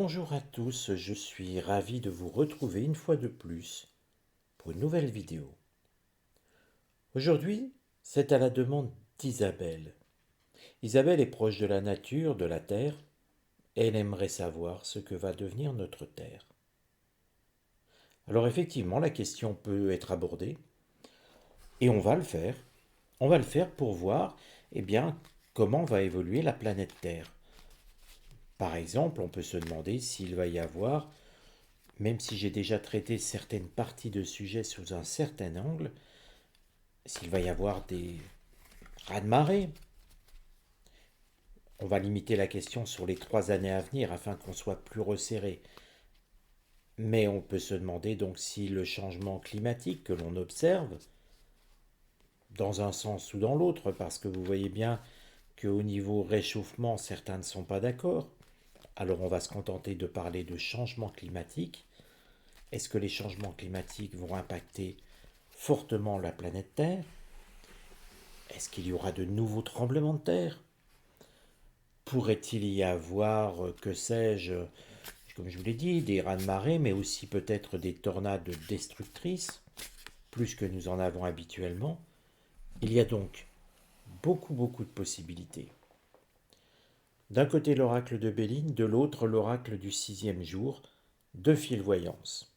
Bonjour à tous, je suis ravi de vous retrouver une fois de plus pour une nouvelle vidéo. Aujourd'hui, c'est à la demande d'Isabelle. Isabelle est proche de la nature, de la Terre, et elle aimerait savoir ce que va devenir notre Terre. Alors effectivement, la question peut être abordée, et on va le faire. On va le faire pour voir, eh bien, comment va évoluer la planète Terre. Par exemple, on peut se demander s'il va y avoir, même si j'ai déjà traité certaines parties de sujets sous un certain angle, s'il va y avoir des raz-de-marée. On va limiter la question sur les 3 années à venir afin qu'on soit plus resserré. Mais on peut se demander donc si le changement climatique que l'on observe, dans un sens ou dans l'autre, parce que vous voyez bien qu'au niveau réchauffement, certains ne sont pas d'accord, alors on va se contenter de parler de changement climatique. Est-ce que les changements climatiques vont impacter fortement la planète Terre? Est-ce qu'il y aura de nouveaux tremblements de terre? Pourrait-il y avoir, que sais-je, comme je vous l'ai dit, des raz-de-marée, mais aussi peut-être des tornades destructrices, plus que nous en avons habituellement? Il y a donc beaucoup de possibilités. D'un côté l'oracle de Béline, de l'autre l'oracle du 6e jour, de fil-voyance.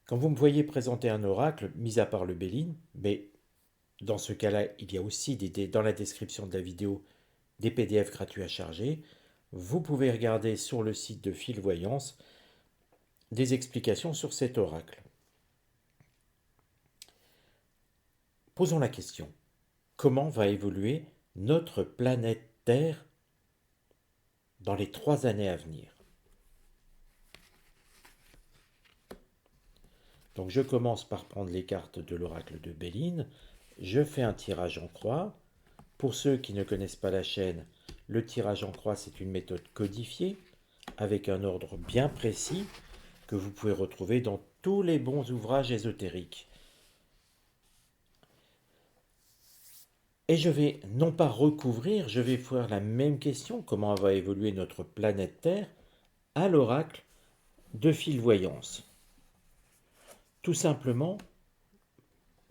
Quand vous me voyez présenter un oracle, mis à part le Béline, mais dans ce cas-là, il y a aussi dans la description de la vidéo des PDF gratuits à charger, vous pouvez regarder sur le site de Fil-Voyance des explications sur cet oracle. Posons la question, comment va évoluer notre planète Terre dans les 3 années à venir? Donc je commence par prendre les cartes de l'oracle de Béline, je fais un tirage en croix. Pour ceux qui ne connaissent pas la chaîne, le tirage en croix c'est une méthode codifiée avec un ordre bien précis que vous pouvez retrouver dans tous les bons ouvrages ésotériques. Et je vais non pas recouvrir, je vais faire la même question, comment va évoluer notre planète Terre, à l'oracle de fil-voyance. Tout simplement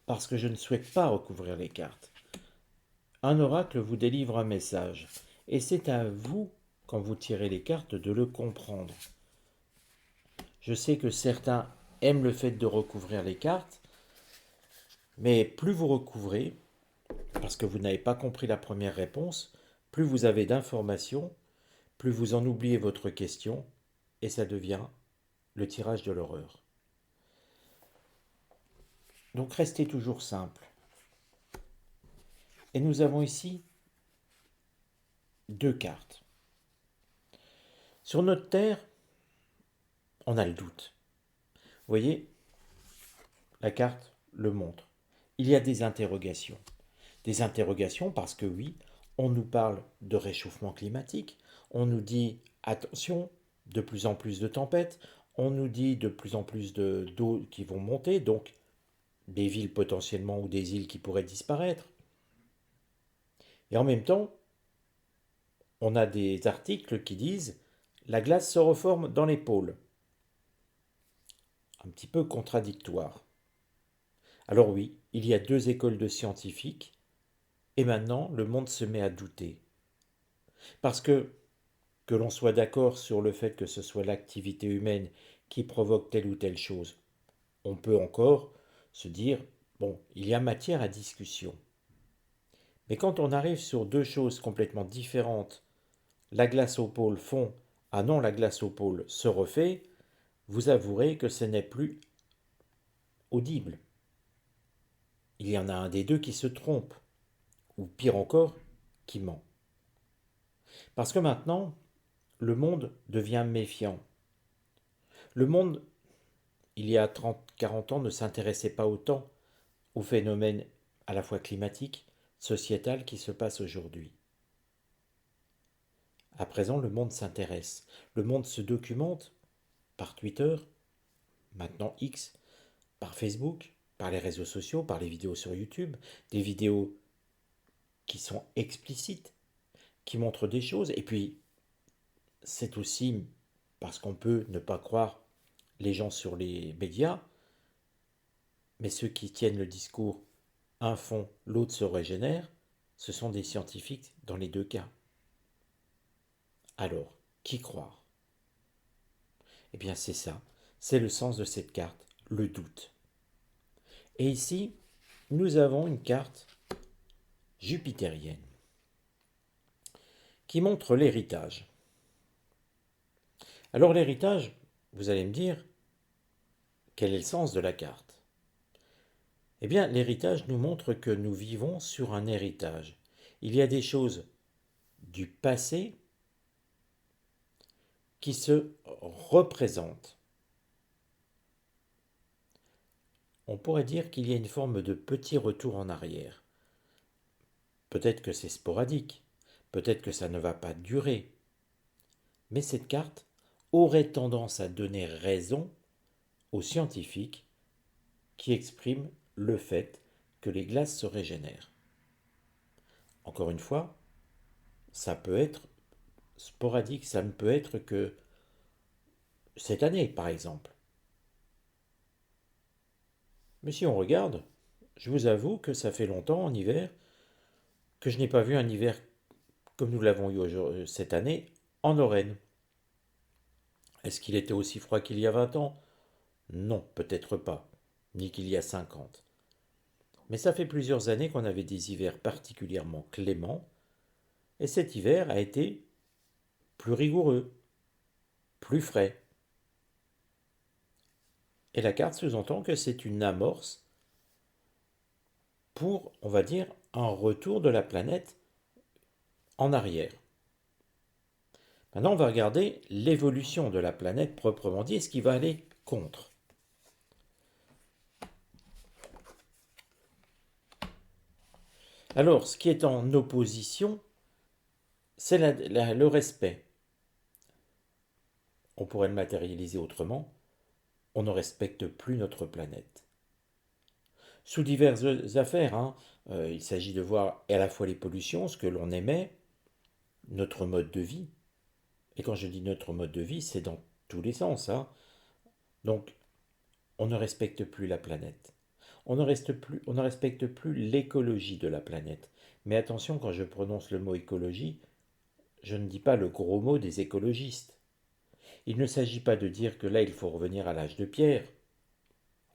parce que je ne souhaite pas recouvrir les cartes. Un oracle vous délivre un message, et c'est à vous, quand vous tirez les cartes, de le comprendre. Je sais que certains aiment le fait de recouvrir les cartes, mais plus vous recouvrez, parce que vous n'avez pas compris la première réponse, plus vous avez d'informations, plus vous en oubliez votre question, et ça devient le tirage de l'horreur. Donc restez toujours simple. Et nous avons ici 2 cartes. Sur notre Terre, on a le doute. Vous voyez, la carte le montre. Il y a des interrogations. Des interrogations parce que oui, on nous parle de réchauffement climatique, on nous dit attention, de plus en plus de tempêtes, on nous dit de plus en plus d'eau qui vont monter, donc des villes potentiellement ou des îles qui pourraient disparaître. Et en même temps, on a des articles qui disent la glace se reforme dans les pôles. Un petit peu contradictoire. Alors oui, il y a 2 écoles de scientifiques, et maintenant le monde se met à douter. Parce que l'on soit d'accord sur le fait que ce soit l'activité humaine qui provoque telle ou telle chose, on peut encore se dire, bon, il y a matière à discussion. Mais quand on arrive sur 2 choses complètement différentes, la glace au pôle fond, ah non, la glace au pôle se refait, vous avouerez que ce n'est plus audible. Il y en a un des deux qui se trompe, ou pire encore, qui ment. Parce que maintenant, le monde devient méfiant. Le monde, il y a 30-40 ans, ne s'intéressait pas autant aux phénomènes à la fois climatiques, sociétals qui se passent aujourd'hui. À présent, le monde s'intéresse. Le monde se documente par Twitter, maintenant X, par Facebook, par les réseaux sociaux, par les vidéos sur YouTube, des vidéos qui sont explicites, qui montrent des choses. Et puis, c'est aussi parce qu'on peut ne pas croire les gens sur les médias, mais ceux qui tiennent le discours, un fond, l'autre se régénère, ce sont des scientifiques dans les deux cas. Alors, qui croire? Eh bien, c'est ça, c'est le sens de cette carte, le doute. Et ici, nous avons une carte jupitérienne qui montre l'héritage. Alors l'héritage, vous allez me dire, quel est le sens de la carte? Eh bien, l'héritage nous montre que nous vivons sur un héritage. Il y a des choses du passé qui se représentent. On pourrait dire qu'il y a une forme de petit retour en arrière. Peut-être que c'est sporadique, peut-être que ça ne va pas durer, mais cette carte aurait tendance à donner raison aux scientifiques qui expriment le fait que les glaces se régénèrent. Encore une fois, ça peut être sporadique, ça ne peut être que cette année, par exemple. Mais si on regarde, je vous avoue que ça fait longtemps en hiver que je n'ai pas vu un hiver comme nous l'avons eu cette année en Lorraine. Est-ce qu'il était aussi froid qu'il y a 20 ans? Non, peut-être pas, ni qu'il y a 50. Mais ça fait plusieurs années qu'on avait des hivers particulièrement cléments, et cet hiver a été plus rigoureux, plus frais. Et la carte sous-entend que c'est une amorce pour, on va dire, un retour de la planète en arrière. Maintenant, on va regarder l'évolution de la planète proprement dit et ce qui va aller contre. Alors, ce qui est en opposition, c'est le respect. On pourrait le matérialiser autrement. On ne respecte plus notre planète. Sous diverses affaires, il s'agit de voir à la fois les pollutions, ce que l'on émet, notre mode de vie. Et quand je dis notre mode de vie, c'est dans tous les sens. Donc, on ne respecte plus la planète. On ne respecte plus l'écologie de la planète. Mais attention, quand je prononce le mot écologie, je ne dis pas le gros mot des écologistes. Il ne s'agit pas de dire que là, il faut revenir à l'âge de pierre,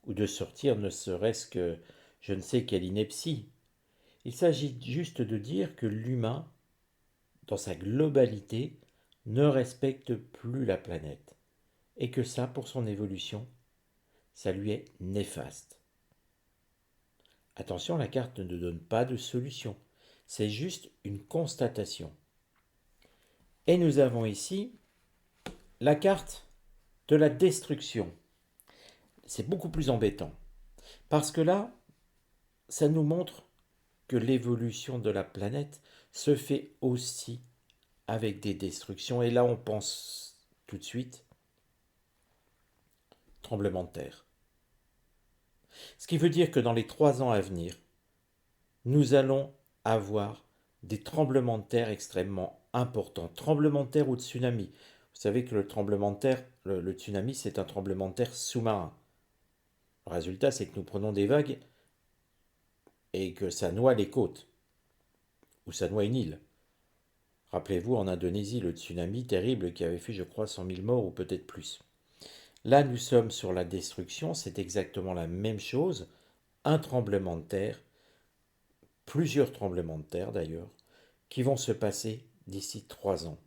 ou de sortir ne serait-ce que je ne sais quelle ineptie. Il s'agit juste de dire que l'humain, dans sa globalité, ne respecte plus la planète, et que ça, pour son évolution, ça lui est néfaste. Attention, la carte ne donne pas de solution, c'est juste une constatation. Et nous avons ici la carte de la destruction. C'est beaucoup plus embêtant, parce que là, ça nous montre que l'évolution de la planète se fait aussi avec des destructions. Et là, on pense tout de suite tremblement de terre. Ce qui veut dire que dans les 3 ans à venir, nous allons avoir des tremblements de terre extrêmement importants. Tremblements de terre ou de tsunami. Vous savez que le tremblement de terre, le tsunami, c'est un tremblement de terre sous-marin. Le résultat, c'est que nous prenons des vagues et que ça noie les côtes, ou ça noie une île. Rappelez-vous en Indonésie le tsunami terrible qui avait fait, je crois, 100 000 morts ou peut-être plus. Là, nous sommes sur la destruction, c'est exactement la même chose. Un tremblement de terre, plusieurs tremblements de terre d'ailleurs, qui vont se passer d'ici 3 ans.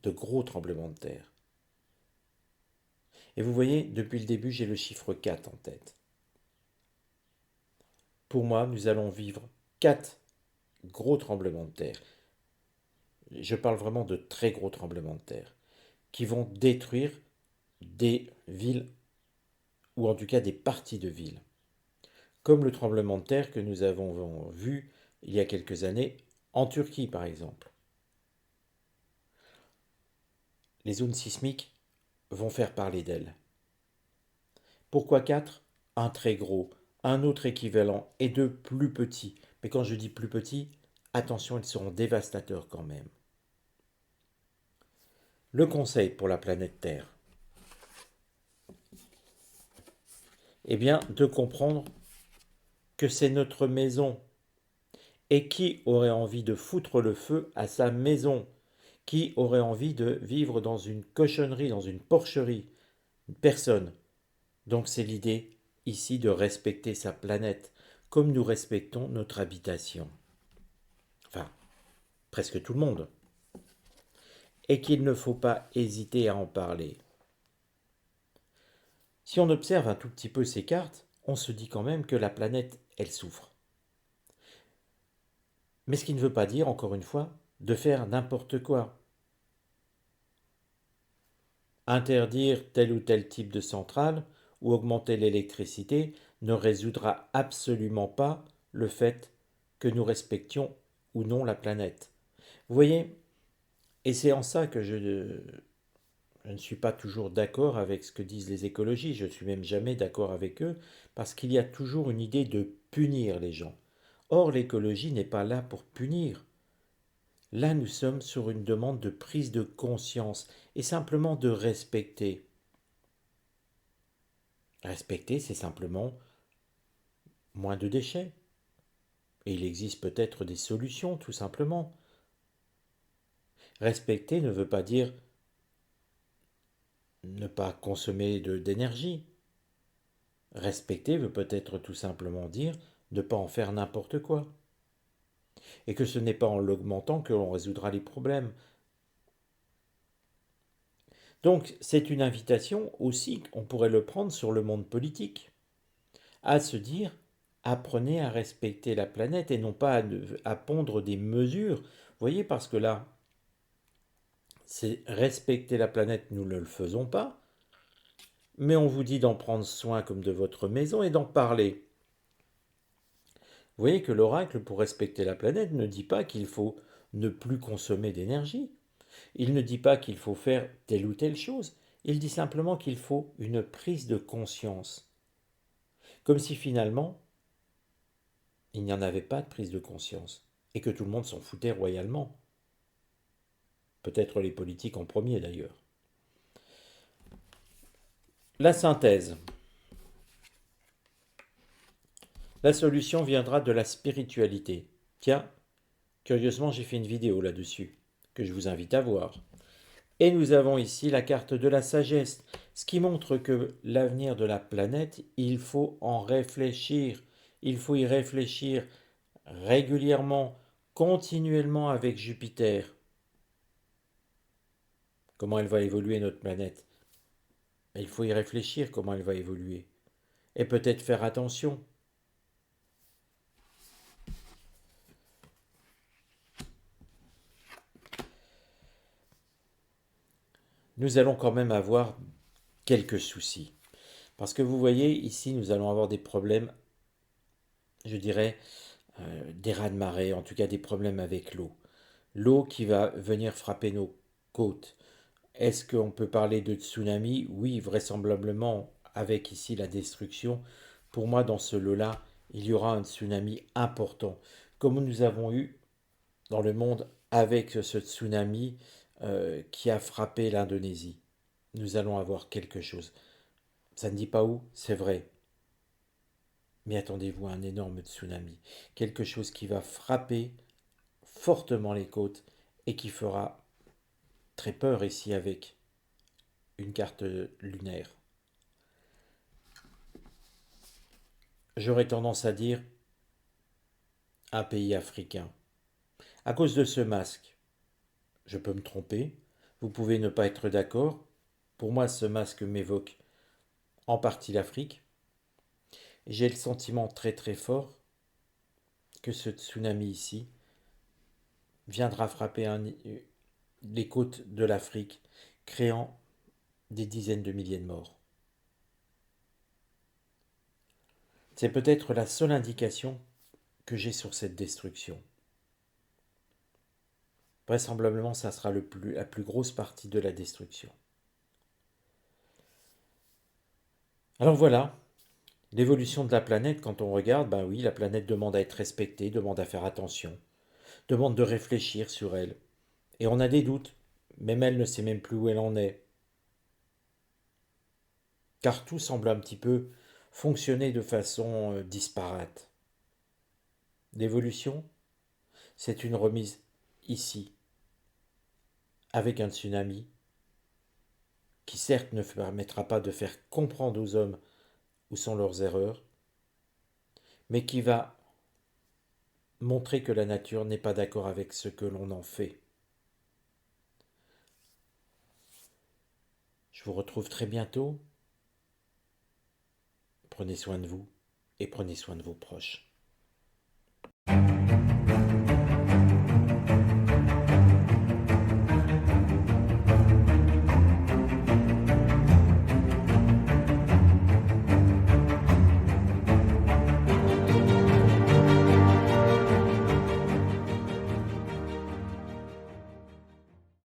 De gros tremblements de terre. Et vous voyez, depuis le début, j'ai le chiffre 4 en tête. Pour moi, nous allons vivre 4 gros tremblements de terre. Je parle vraiment de très gros tremblements de terre qui vont détruire des villes ou en tout cas des parties de villes. Comme le tremblement de terre que nous avons vu il y a quelques années en Turquie par exemple. Les zones sismiques vont faire parler d'elles. Pourquoi 4? Un très gros, un autre équivalent et 2 plus petits. Mais quand je dis plus petits, attention, ils seront dévastateurs quand même. Le conseil pour la planète Terre, eh bien, de comprendre que c'est notre maison. Et qui aurait envie de foutre le feu à sa maison? Qui aurait envie de vivre dans une cochonnerie, dans une porcherie? Personne. Donc c'est l'idée ici de respecter sa planète, comme nous respectons notre habitation. Enfin, presque tout le monde. Et qu'il ne faut pas hésiter à en parler. Si on observe un tout petit peu ces cartes, on se dit quand même que la planète, elle souffre. Mais ce qui ne veut pas dire, encore une fois, de faire n'importe quoi. Interdire tel ou tel type de centrale ou augmenter l'électricité ne résoudra absolument pas le fait que nous respections ou non la planète. Vous voyez, et c'est en ça que je ne suis pas toujours d'accord avec ce que disent les écologistes, je ne suis même jamais d'accord avec eux, parce qu'il y a toujours une idée de punir les gens. Or, l'écologie n'est pas là pour punir. Là, nous sommes sur une demande de prise de conscience et simplement de respecter. Respecter, c'est simplement moins de déchets. Et il existe peut-être des solutions, tout simplement. Respecter ne veut pas dire ne pas consommer d'énergie. Respecter veut peut-être tout simplement dire ne pas en faire n'importe quoi. Et que ce n'est pas en l'augmentant que l'on résoudra les problèmes. Donc c'est une invitation aussi, on pourrait le prendre sur le monde politique, à se dire apprenez à respecter la planète et non pas à pondre des mesures. Vous voyez, parce que là, c'est respecter la planète, nous ne le faisons pas, mais on vous dit d'en prendre soin comme de votre maison et d'en parler. Vous voyez que l'oracle, pour respecter la planète, ne dit pas qu'il faut ne plus consommer d'énergie. Il ne dit pas qu'il faut faire telle ou telle chose. Il dit simplement qu'il faut une prise de conscience. Comme si finalement, il n'y en avait pas de prise de conscience. Et que tout le monde s'en foutait royalement. Peut-être les politiques en premier d'ailleurs. La synthèse. La solution viendra de la spiritualité. Tiens, curieusement, j'ai fait une vidéo là-dessus, que je vous invite à voir. Et nous avons ici la carte de la sagesse, ce qui montre que l'avenir de la planète, il faut en réfléchir. Il faut y réfléchir régulièrement, continuellement avec Jupiter. Comment elle va évoluer notre planète? Mais il faut y réfléchir comment elle va évoluer. Et peut-être faire attention. Nous allons quand même avoir quelques soucis. Parce que vous voyez, ici, nous allons avoir des problèmes, je dirais, des raz-de-marée, en tout cas des problèmes avec l'eau. L'eau qui va venir frapper nos côtes. Est-ce qu'on peut parler de tsunami? Oui, vraisemblablement, avec ici la destruction. Pour moi, dans ce lot-là, il y aura un tsunami important, comme nous avons eu dans le monde avec ce tsunami qui a frappé l'Indonésie. Nous allons avoir quelque chose. Ça ne dit pas où, c'est vrai. Mais attendez-vous à un énorme tsunami. Quelque chose qui va frapper fortement les côtes et qui fera très peur ici avec une carte lunaire. J'aurais tendance à dire un pays africain. À cause de ce masque, je peux me tromper, vous pouvez ne pas être d'accord. Pour moi, ce masque m'évoque en partie l'Afrique. J'ai le sentiment très très fort que ce tsunami ici viendra frapper les côtes de l'Afrique, créant des dizaines de milliers de morts. C'est peut-être la seule indication que j'ai sur cette destruction. Vraisemblablement, ça sera la plus grosse partie de la destruction. Alors voilà, l'évolution de la planète, quand on regarde, ben oui, la planète demande à être respectée, demande à faire attention, demande de réfléchir sur elle. Et on a des doutes, même elle ne sait même plus où elle en est, car tout semble un petit peu fonctionner de façon disparate. L'évolution, c'est une remise ici, avec un tsunami, qui certes ne permettra pas de faire comprendre aux hommes où sont leurs erreurs, mais qui va montrer que la nature n'est pas d'accord avec ce que l'on en fait. Je vous retrouve très bientôt. Prenez soin de vous et prenez soin de vos proches.